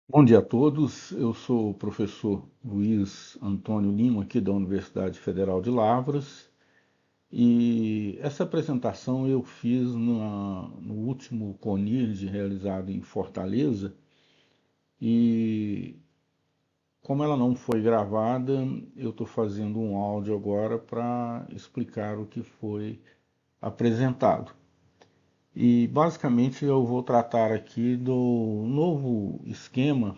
Bom dia a todos. Eu sou o professor Luiz Antônio Lima, aqui da Universidade Federal de Lavras, e essa apresentação eu fiz no último CONIRD realizado em Fortaleza, e como ela não foi gravada, eu estou fazendo um áudio agora para explicar o que foi apresentado. E basicamente eu vou tratar aqui do novo esquema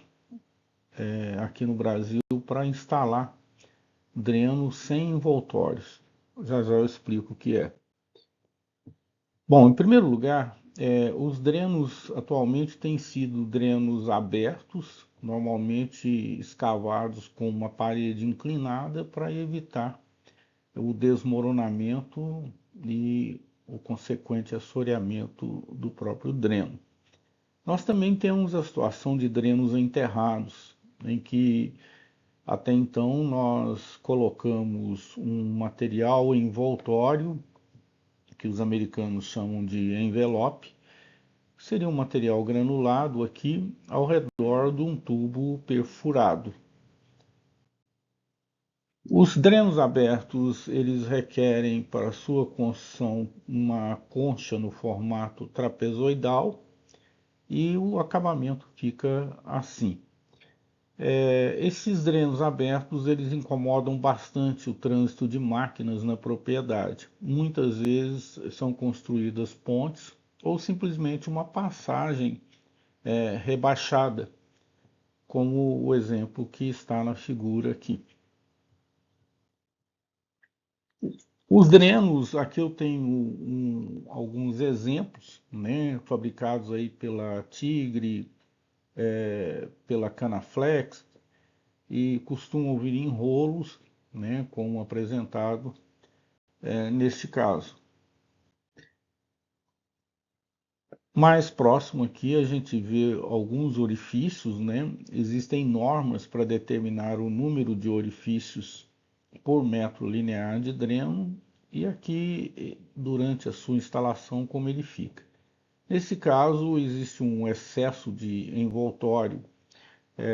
aqui no Brasil para instalar dreno sem envoltórios. Já já eu explico o que é. Bom, em primeiro lugar, os drenos atualmente têm sido drenos abertos, normalmente escavados com uma parede inclinada para evitar o desmoronamento e o consequente assoreamento do próprio dreno. Nós também temos a situação de drenos enterrados, em que até então nós colocamos um material envoltório, que os americanos chamam de envelope, seria um material granulado aqui ao redor de um tubo perfurado. Os drenos abertos, eles requerem para sua construção uma concha no formato trapezoidal e o acabamento fica assim. Esses drenos abertos, eles incomodam bastante o trânsito de máquinas na propriedade. Muitas vezes são construídas pontes ou simplesmente uma passagem rebaixada, como o exemplo que está na figura aqui. Os drenos, aqui eu tenho alguns exemplos, né, fabricados aí pela Tigre, pela Canaflex, e costumam vir em rolos, né, como apresentado neste caso. Mais próximo aqui a gente vê alguns orifícios, né? Existem normas para determinar o número de orifícios por metro linear de dreno e aqui durante a sua instalação como ele fica. Nesse caso existe um excesso de envoltório.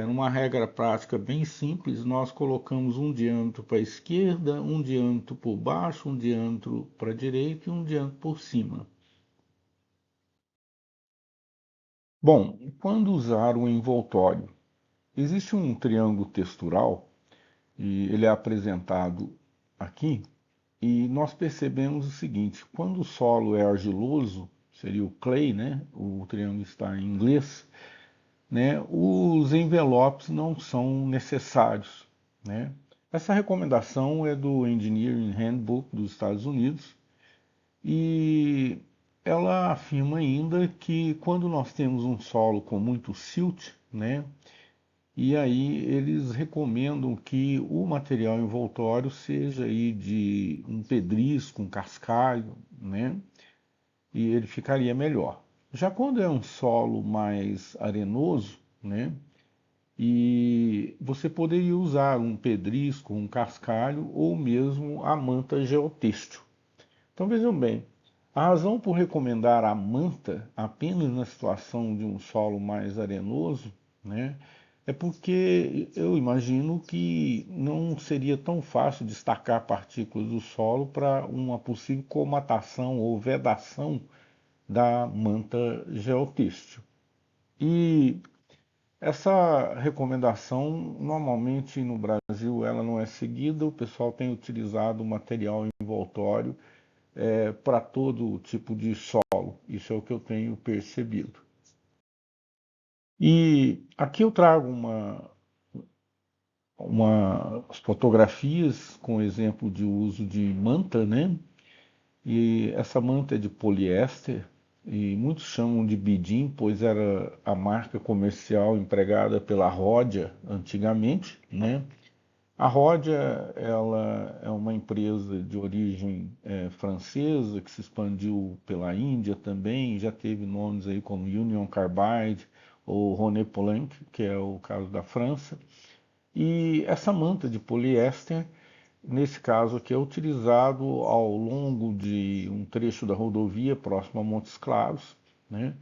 Numa regra prática bem simples, nós colocamos um diâmetro para a esquerda, um diâmetro por baixo, um diâmetro para a direita e um diâmetro por cima. Bom, quando usar o envoltório? Existe um triângulo textural e ele é apresentado aqui e nós percebemos o seguinte: quando o solo é argiloso, seria o clay, né? O triângulo está em inglês, né? Os envelopes não são necessários, né? Essa recomendação é do Engineering Handbook dos Estados Unidos e ela afirma ainda que quando nós temos um solo com muito silt, né, e aí eles recomendam que o material envoltório seja aí de um pedrisco, um cascalho, né, e ele ficaria melhor. Já quando é um solo mais arenoso, né, e você poderia usar um pedrisco, um cascalho ou mesmo a manta geotêxtil. Então vejam bem, a razão por recomendar a manta apenas na situação de um solo mais arenoso, né, é porque eu imagino que não seria tão fácil destacar partículas do solo para uma possível comatação ou vedação da manta geotêxtil. E essa recomendação, normalmente no Brasil, ela não é seguida, o pessoal tem utilizado material envoltório para todo tipo de solo. Isso é o que eu tenho percebido. E aqui eu trago umas fotografias com exemplo de uso de manta, né? E essa manta é de poliéster e muitos chamam de bidim, pois era a marca comercial empregada pela Rhodia antigamente, né? A Rhodia, ela é uma empresa de origem francesa que se expandiu pela Índia também, já teve nomes aí como Union Carbide ou René Poulenc, que é o caso da França. E essa manta de poliéster, nesse caso aqui, é utilizado ao longo de um trecho da rodovia próximo a Montes Claros, né?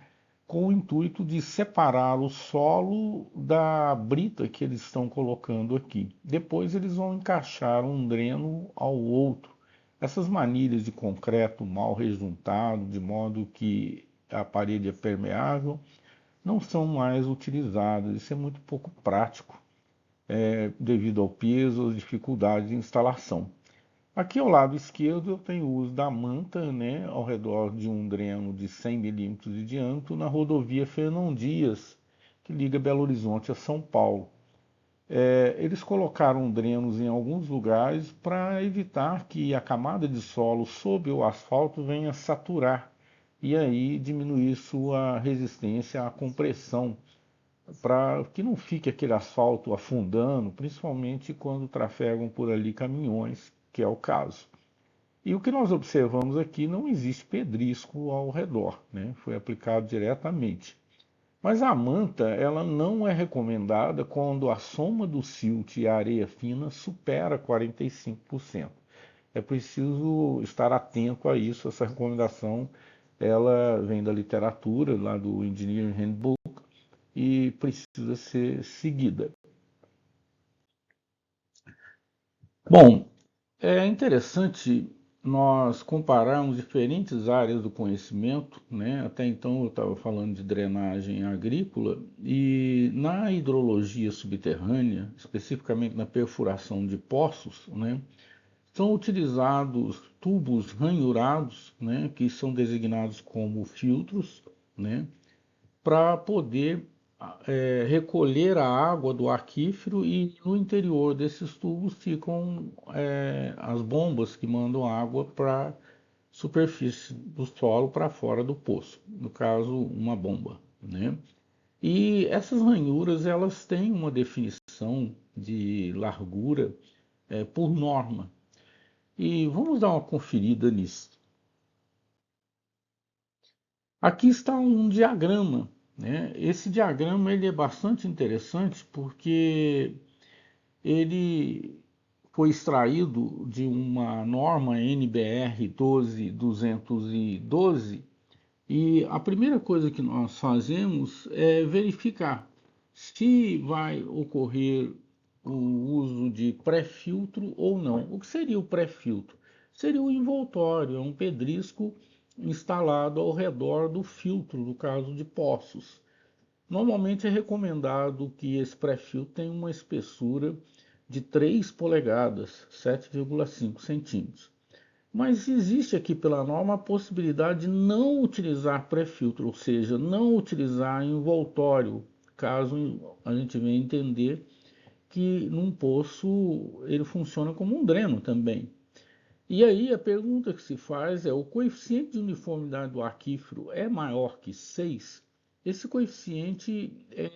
com o intuito de separar o solo da brita que eles estão colocando aqui. Depois eles vão encaixar um dreno ao outro. Essas manilhas de concreto mal rejuntado, de modo que a parede é permeável, não são mais utilizadas. Isso é muito pouco prático, devido ao peso, às dificuldades de instalação. Aqui ao lado esquerdo eu tenho o uso da manta, né, ao redor de um dreno de 100 milímetros de diâmetro na rodovia Fernão Dias, que liga Belo Horizonte a São Paulo. Eles colocaram drenos em alguns lugares para evitar que a camada de solo sob o asfalto venha saturar e aí diminuir sua resistência à compressão, para que não fique aquele asfalto afundando, principalmente quando trafegam por ali caminhões, que é o caso. E o que nós observamos aqui, não existe pedrisco ao redor, né? Foi aplicado diretamente. Mas a manta, ela não é recomendada quando a soma do silt e a areia fina supera 45%. É preciso estar atento a isso. Essa recomendação, ela vem da literatura, lá do Engineering Handbook, e precisa ser seguida. Bom, é interessante nós compararmos diferentes áreas do conhecimento, né? Até então eu estava falando de drenagem agrícola e na hidrologia subterrânea, especificamente na perfuração de poços, né? São utilizados tubos ranhurados, né? Que são designados como filtros, né? Para poder recolher a água do aquífero, e no interior desses tubos ficam as bombas que mandam água para a superfície do solo, para fora do poço, no caso uma bomba, né? E essas ranhuras, elas têm uma definição de largura por norma. E vamos dar uma conferida nisso. Aqui está um diagrama, né? Esse diagrama ele é bastante interessante porque ele foi extraído de uma norma NBR 12212, e a primeira coisa que nós fazemos é verificar se vai ocorrer o uso de pré-filtro ou não. O que seria o pré-filtro? Seria o envoltório, é um pedrisco instalado ao redor do filtro, no caso de poços. Normalmente é recomendado que esse pré-filtro tenha uma espessura de 3 polegadas, 7,5 centímetros. Mas existe aqui pela norma a possibilidade de não utilizar pré-filtro, ou seja, não utilizar envoltório, caso a gente venha entender que num poço ele funciona como um dreno também. E aí a pergunta que se faz é: o coeficiente de uniformidade do aquífero é maior que 6? Esse coeficiente é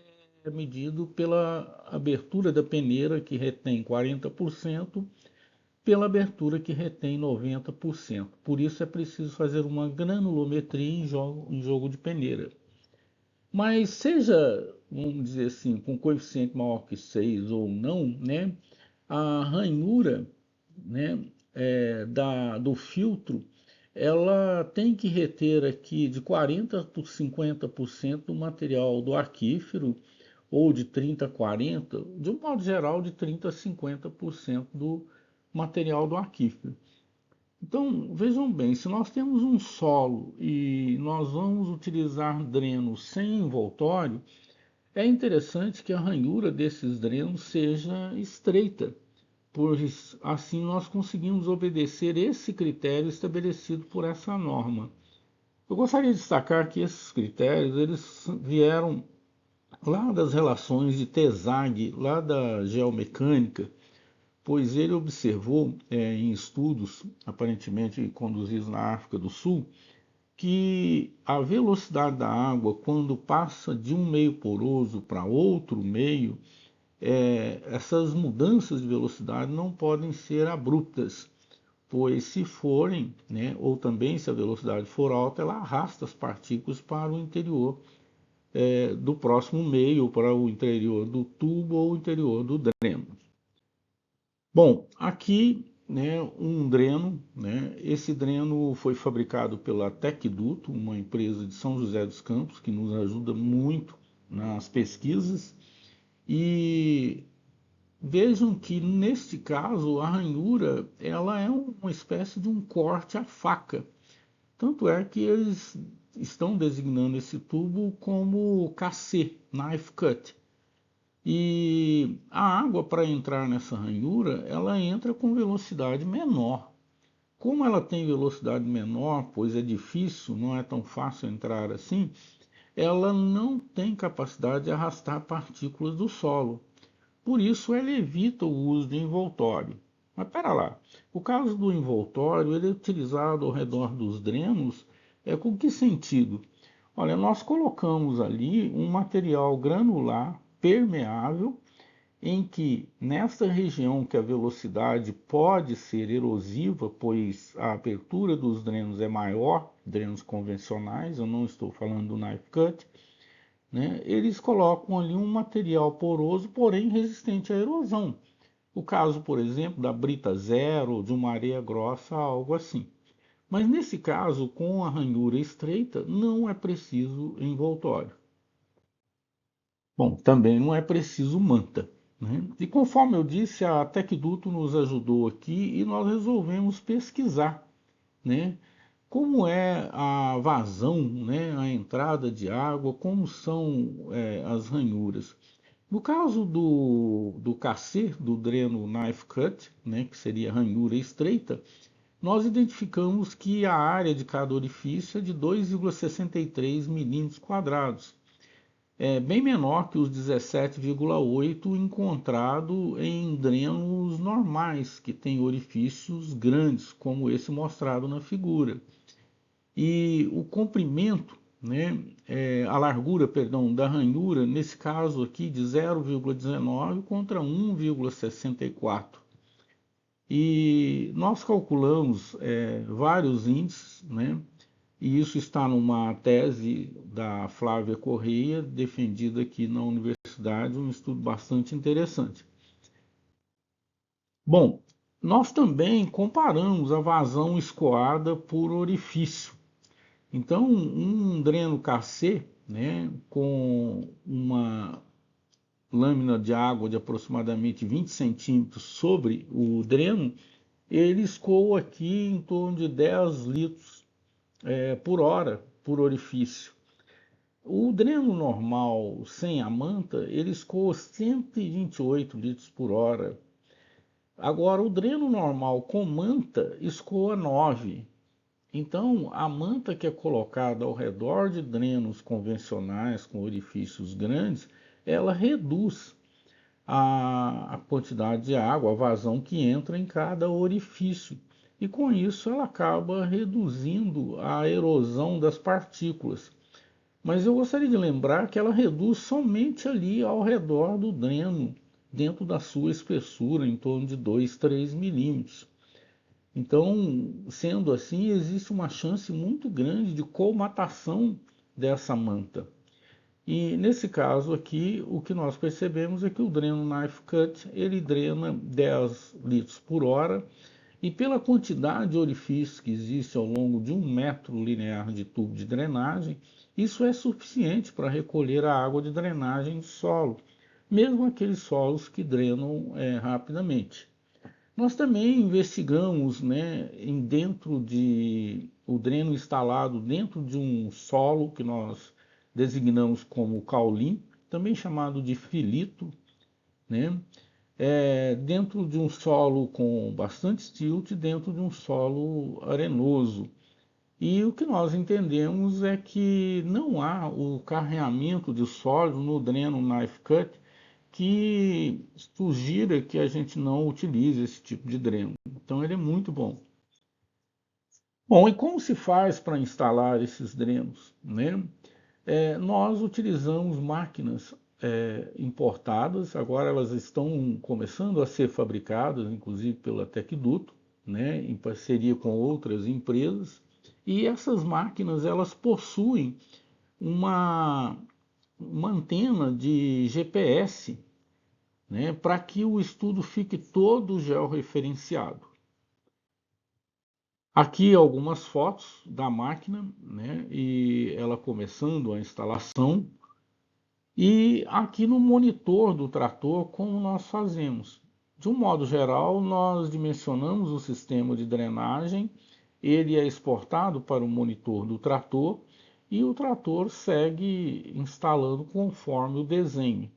medido pela abertura da peneira, que retém 40%, pela abertura, que retém 90%. Por isso é preciso fazer uma granulometria em jogo de peneira. Mas seja, vamos dizer assim, com coeficiente maior que 6 ou não, né, a ranhura, né, do filtro, ela tem que reter aqui de 40% por 50% do material do aquífero, ou de 30% a 40%, de um modo geral de 30% a 50% do material do aquífero. Então, vejam bem, se nós temos um solo e nós vamos utilizar drenos sem envoltório, é interessante que a ranhura desses drenos seja estreita, pois assim nós conseguimos obedecer esse critério estabelecido por essa norma. Eu gostaria de destacar que esses critérios eles vieram lá das relações de Tesague, lá da geomecânica, pois ele observou em estudos aparentemente conduzidos na África do Sul, que a velocidade da água quando passa de um meio poroso para outro meio, essas mudanças de velocidade não podem ser abruptas, pois se forem, né, ou também se a velocidade for alta, ela arrasta as partículas para o interior do próximo meio, para o interior do tubo ou o interior do dreno. Bom, aqui né, um dreno, né? Esse dreno foi fabricado pela Tecduto, uma empresa de São José dos Campos, que nos ajuda muito nas pesquisas. E vejam que neste caso a ranhura ela é uma espécie de um corte à faca. Tanto é que eles estão designando esse tubo como KC, Knife Cut. E a água para entrar nessa ranhura, ela entra com velocidade menor. Como ela tem velocidade menor, pois é difícil, não é tão fácil entrar assim, ela não tem capacidade de arrastar partículas do solo. Por isso ela evita o uso de envoltório. Mas espera lá, o caso do envoltório ele é utilizado ao redor dos drenos com que sentido? Olha, nós colocamos ali um material granular permeável em que nesta região que a velocidade pode ser erosiva, pois a abertura dos drenos é maior, drenos convencionais, eu não estou falando do knife cut, né? Eles colocam ali um material poroso, porém resistente à erosão. O caso, por exemplo, da brita zero, de uma areia grossa, algo assim. Mas nesse caso, com a ranhura estreita, não é preciso envoltório. Bom, também não é preciso manta, né? E conforme eu disse, a Tecduto nos ajudou aqui e nós resolvemos pesquisar, né? Como é a vazão, né? A entrada de água, como são as ranhuras. No caso do KC, do dreno knife cut, né? Que seria ranhura estreita, nós identificamos que a área de cada orifício é de 2,63 milímetros quadrados, é bem menor que os 17,8 encontrado em drenos normais, que têm orifícios grandes, como esse mostrado na figura. E o comprimento, né, a largura, perdão, da ranhura, nesse caso aqui de 0,19 contra 1,64. E nós calculamos vários índices, né? E isso está numa tese da Flávia Correia, defendida aqui na universidade, um estudo bastante interessante. Bom, nós também comparamos a vazão escoada por orifício. Então, um dreno KC, né, com uma lâmina de água de aproximadamente 20 centímetros sobre o dreno, ele escoa aqui em torno de 10 litros por hora por orifício. O dreno normal sem a manta, ele escoa 128 litros por hora. Agora, o dreno normal com manta escoa 9. Então, a manta que é colocada ao redor de drenos convencionais com orifícios grandes, ela reduz a quantidade de água, a vazão que entra em cada orifício. E com isso ela acaba reduzindo a erosão das partículas. Mas eu gostaria de lembrar que ela reduz somente ali ao redor do dreno, dentro da sua espessura, em torno de 2, 3 milímetros. Então, sendo assim, existe uma chance muito grande de colmatação dessa manta. E nesse caso aqui, o que nós percebemos é que o dreno Knife Cut, ele drena 10 litros por hora, e pela quantidade de orifícios que existe ao longo de 1 metro linear de tubo de drenagem, isso é suficiente para recolher a água de drenagem do solo, mesmo aqueles solos que drenam rapidamente. Nós também investigamos, né, dentro de o dreno instalado dentro de um solo que nós designamos como caulim, também chamado de filito, né, dentro de um solo com bastante tilt, dentro de um solo arenoso. E o que nós entendemos é que não há o carreamento de sólido no dreno knife cut que sugira que a gente não utilize esse tipo de dreno. Então ele é muito bom. Bom, e como se faz para instalar esses drenos, né? Nós utilizamos máquinas importadas, agora elas estão começando a ser fabricadas, inclusive pela Tecduto, né, em parceria com outras empresas, e essas máquinas elas possuem uma, uma antena de GPS, né, para que o estudo fique todo georreferenciado. Aqui algumas fotos da máquina, né, e ela começando a instalação. E aqui no monitor do trator, como nós fazemos? De um modo geral, nós dimensionamos o sistema de drenagem, ele é exportado para o monitor do trator e o trator segue instalando conforme o desenho.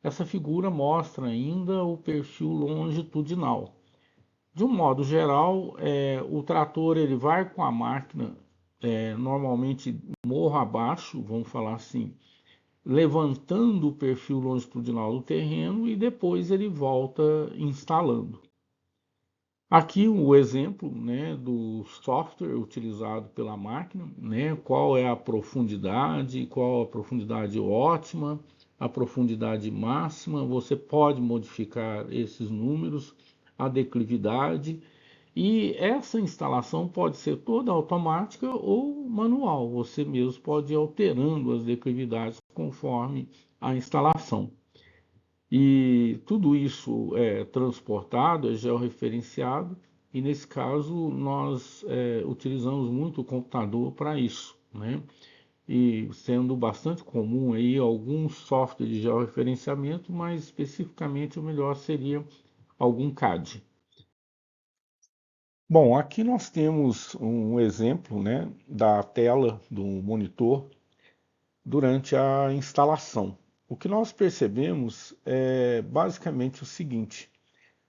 Essa figura mostra ainda o perfil longitudinal. De um modo geral, o trator ele vai com a máquina normalmente morro abaixo, vamos falar assim, levantando o perfil longitudinal do terreno e depois ele volta instalando. Aqui o exemplo, né, do software utilizado pela máquina, né, qual é a profundidade, qual a profundidade ótima, a profundidade máxima, você pode modificar esses números, a declividade, e essa instalação pode ser toda automática ou manual, você mesmo pode ir alterando as declividades conforme a instalação. E tudo isso é transportado, é georreferenciado, e nesse caso nós utilizamos muito o computador para isso, né? E sendo bastante comum aí alguns softwares de georreferenciamento, mas especificamente o melhor seria algum CAD. Bom, aqui nós temos um exemplo, né, da tela do monitor durante a instalação. O que nós percebemos é basicamente o seguinte: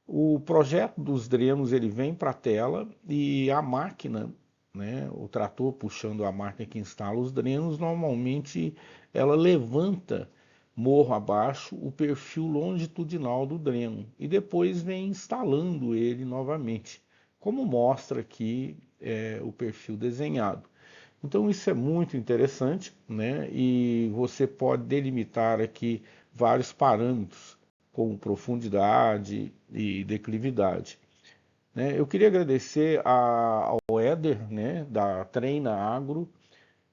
o projeto dos drenos ele vem para a tela e a máquina, né, o trator puxando a máquina que instala os drenos, normalmente ela levanta morro abaixo o perfil longitudinal do dreno e depois vem instalando ele novamente, como mostra aqui o perfil desenhado. Então isso é muito interessante, né? E você pode delimitar aqui vários parâmetros, como profundidade e declividade, né? Eu queria agradecer ao Éder, né, da Treina Agro,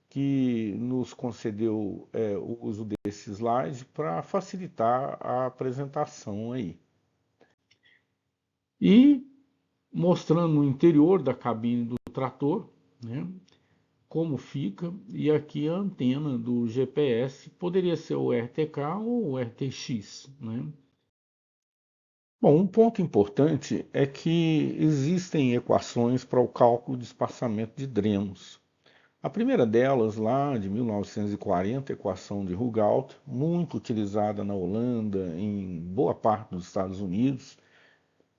que nos concedeu o uso desse slide para facilitar a apresentação aí. E mostrando o interior da cabine do trator, né? Como fica, e aqui a antena do GPS poderia ser o RTK ou o RTX, né? Bom, um ponto importante é que existem equações para o cálculo de espaçamento de drenos. A primeira delas, lá de 1940, a equação de Rugault, muito utilizada na Holanda, em boa parte dos Estados Unidos,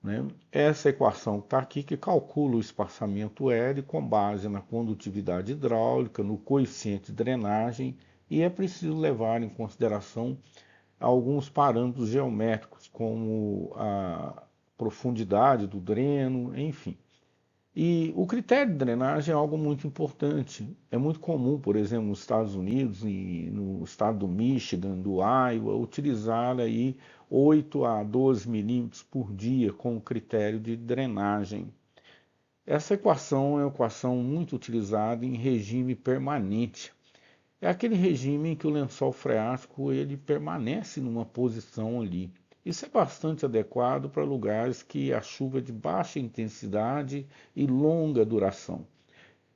né? Essa equação está aqui que calcula o espaçamento L com base na condutividade hidráulica, no coeficiente de drenagem e é preciso levar em consideração alguns parâmetros geométricos, como a profundidade do dreno, enfim. E o critério de drenagem é algo muito importante. É muito comum, por exemplo, nos Estados Unidos e no estado do Michigan, do Iowa, utilizar aí 8 a 12 milímetros por dia como critério de drenagem. Essa equação é uma equação muito utilizada em regime permanente. É aquele regime em que o lençol freático ele permanece numa posição ali. Isso é bastante adequado para lugares que a chuva é de baixa intensidade e longa duração.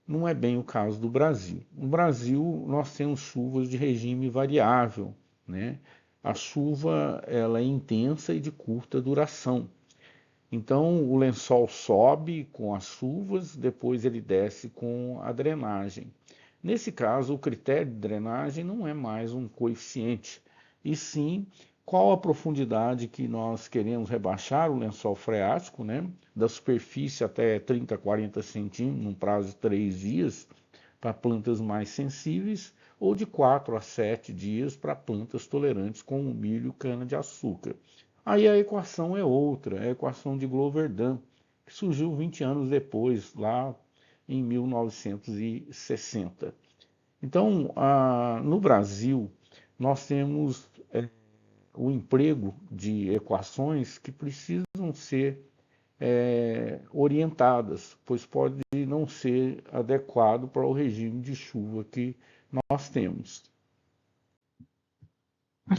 Não é bem o caso do Brasil. No Brasil, nós temos chuvas de regime variável, né? A chuva ela é intensa e de curta duração. Então, o lençol sobe com as chuvas, depois ele desce com a drenagem. Nesse caso, o critério de drenagem não é mais um coeficiente, e sim qual a profundidade que nós queremos rebaixar o lençol freático, né, da superfície até 30, 40 centímetros, num prazo de 3 dias, para plantas mais sensíveis, ou de 4 a 7 dias para plantas tolerantes como milho e cana-de-açúcar. Aí a equação é outra, é a equação de Glover-Dunn, que surgiu 20 anos depois, lá em 1960. Então, no Brasil, nós temos o emprego de equações que precisam ser orientadas, pois pode não ser adequado para o regime de chuva que nós temos.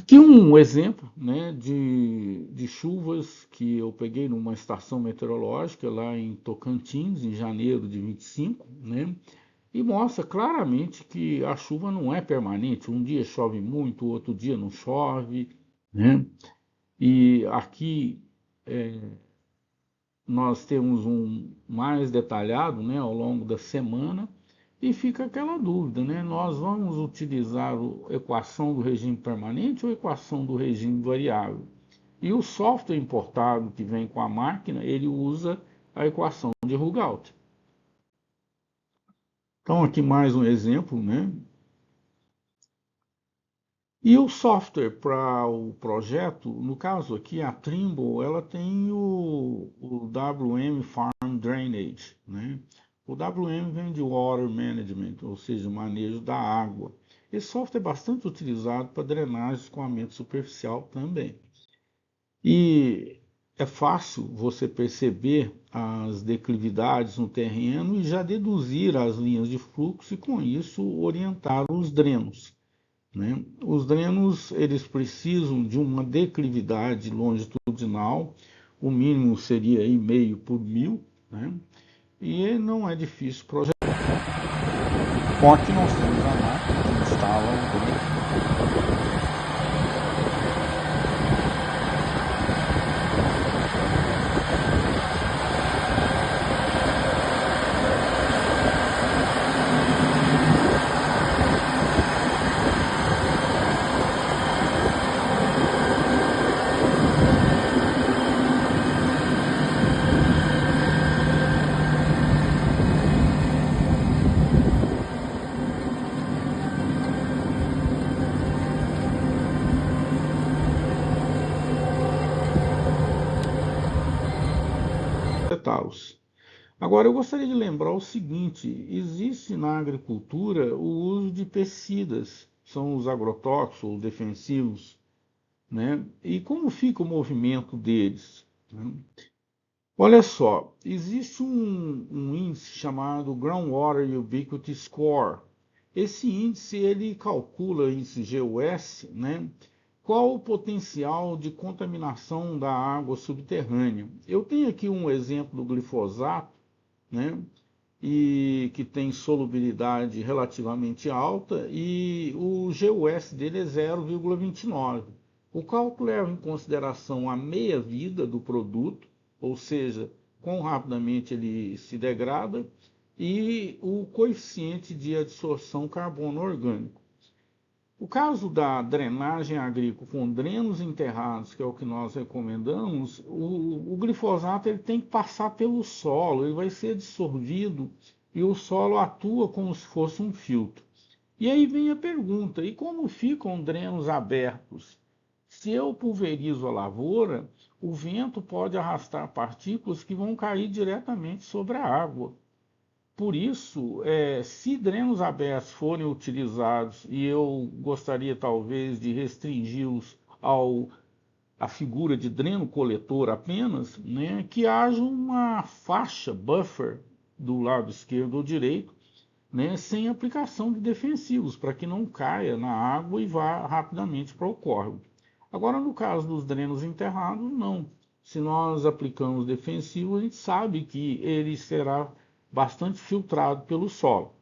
Aqui um exemplo, né, de chuvas que eu peguei numa estação meteorológica lá em Tocantins, em janeiro de 25, né, e mostra claramente que a chuva não é permanente. Um dia chove muito, outro dia não chove, né? E aqui nós temos um mais detalhado, né, ao longo da semana, e fica aquela dúvida, né? Nós vamos utilizar a equação do regime permanente ou a equação do regime variável? E o software importado que vem com a máquina, ele usa a equação de Rugault. Então aqui mais um exemplo, né? E o software para o projeto, no caso aqui a Trimble, ela tem o WM Farm Drainage, né? O WM vem de Water Management, ou seja, o manejo da água. Esse software é bastante utilizado para drenagem e escoamento superficial também. E é fácil você perceber as declividades no terreno e já deduzir as linhas de fluxo e com isso orientar os drenos, né? Os drenos eles precisam de uma declividade longitudinal, o mínimo seria aí meio por mil, né? E não é difícil projetar. Bom, aqui nós temos a máquina que instala o dreno. Agora, eu gostaria de lembrar o seguinte: existe na agricultura o uso de pesticidas, são os agrotóxicos ou defensivos, né? E como fica o movimento deles, né? Olha só, existe um índice chamado Groundwater Ubiquity Score. Esse índice ele calcula, índice GUS, né? Qual o potencial de contaminação da água subterrânea? Eu tenho aqui um exemplo do glifosato, né? E que tem solubilidade relativamente alta e o GUS dele é 0,29. O cálculo leva em consideração a meia-vida do produto, ou seja, quão rapidamente ele se degrada, e o coeficiente de adsorção carbono orgânico. O caso da drenagem agrícola com drenos enterrados, que é o que nós recomendamos, o glifosato ele tem que passar pelo solo, ele vai ser dissolvido e o solo atua como se fosse um filtro. E aí vem a pergunta: e como ficam drenos abertos? Se eu pulverizo a lavoura, o vento pode arrastar partículas que vão cair diretamente sobre a água. Por isso, se drenos abertos forem utilizados, e eu gostaria talvez de restringi-los à figura de dreno coletor apenas, né, que haja uma faixa buffer do lado esquerdo ou direito, né, sem aplicação de defensivos, para que não caia na água e vá rapidamente para o córrego. Agora, no caso dos drenos enterrados, não. Se nós aplicamos defensivos, a gente sabe que ele será bastante filtrado pelo solo.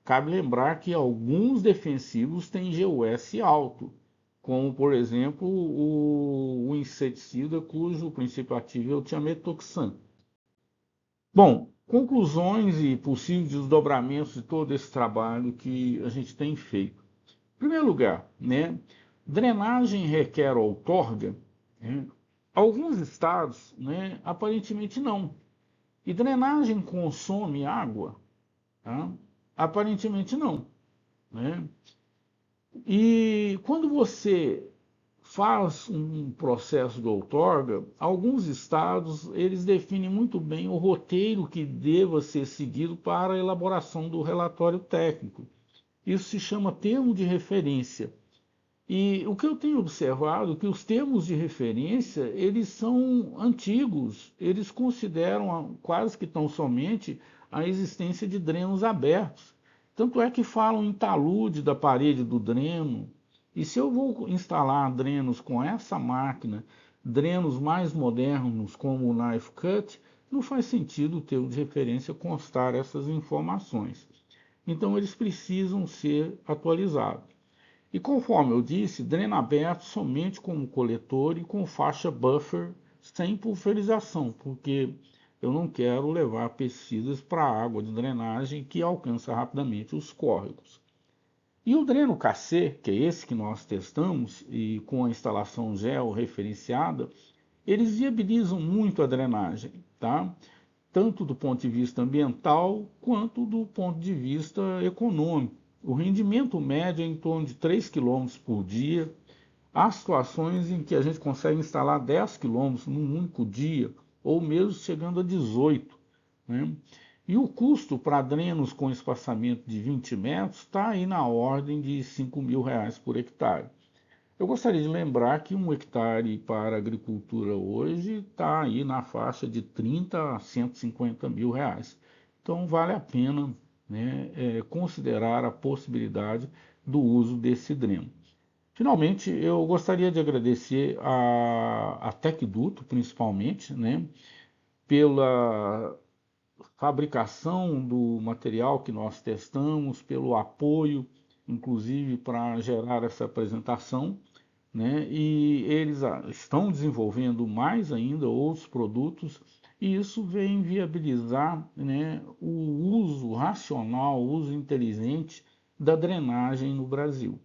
Cabe lembrar que alguns defensivos têm GUS alto, como por exemplo o inseticida cujo princípio ativo é o tiametoxan. Bom, conclusões e possíveis desdobramentos de todo esse trabalho que a gente tem feito. Em primeiro lugar, né, drenagem requer outorga, né? Alguns estados, né, aparentemente não. E drenagem consome água? Tá? Aparentemente não, né? E quando você faz um processo de outorga, alguns estados eles definem muito bem o roteiro que deva ser seguido para a elaboração do relatório técnico. Isso se chama termo de referência. E o que eu tenho observado é que os termos de referência, eles são antigos, eles consideram quase que tão somente a existência de drenos abertos. Tanto é que falam em talude da parede do dreno, E se eu vou instalar drenos com essa máquina, drenos mais modernos como o Knife Cut, não faz sentido ter de referência constar essas informações. Então eles precisam ser atualizados. E conforme eu disse, dreno aberto somente como coletor e com faixa buffer sem pulverização, porque eu não quero levar pesticidas para a água de drenagem que alcança rapidamente os córregos. E o dreno KC, que é esse que nós testamos, e com a instalação georreferenciada, eles viabilizam muito a drenagem, tá? Tanto do ponto de vista ambiental quanto do ponto de vista econômico. O rendimento médio é em torno de 3 quilômetros por dia. Há situações em que a gente consegue instalar 10 quilômetros num único dia, ou mesmo chegando a 18, né? E o custo para drenos com espaçamento de 20 metros está aí na ordem de R$ 5.000 por hectare. Eu gostaria de lembrar que um hectare para agricultura hoje está aí na faixa de 30 a 150 mil reais. Então vale a pena, né, considerar a possibilidade do uso desse dreno. Finalmente, eu gostaria de agradecer a Tecduto, principalmente, né, pela fabricação do material que nós testamos, pelo apoio, inclusive para gerar essa apresentação, né? E eles estão desenvolvendo mais ainda outros produtos e isso vem viabilizar, né, o uso racional, o uso inteligente da drenagem no Brasil.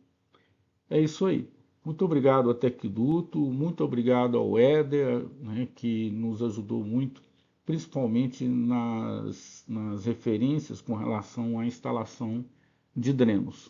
É isso aí. Muito obrigado a Tecduto, muito obrigado ao Éder, né, que nos ajudou muito, principalmente nas referências com relação à instalação de drenos.